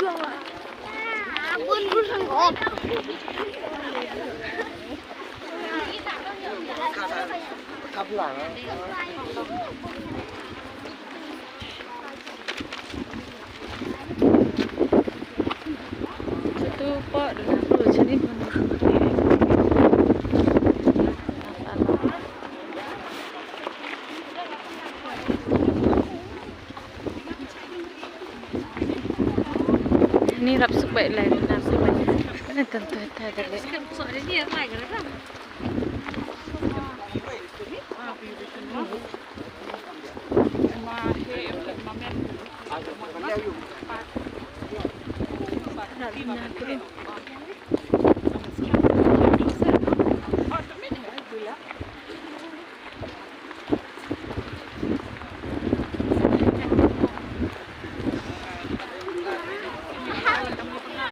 buôn thằng ốp cặp lẳng itu pak dengan perlu jadi ini rap sebaik lain rap sebaik ini tentu ada deh soalnya dia naik kan Nak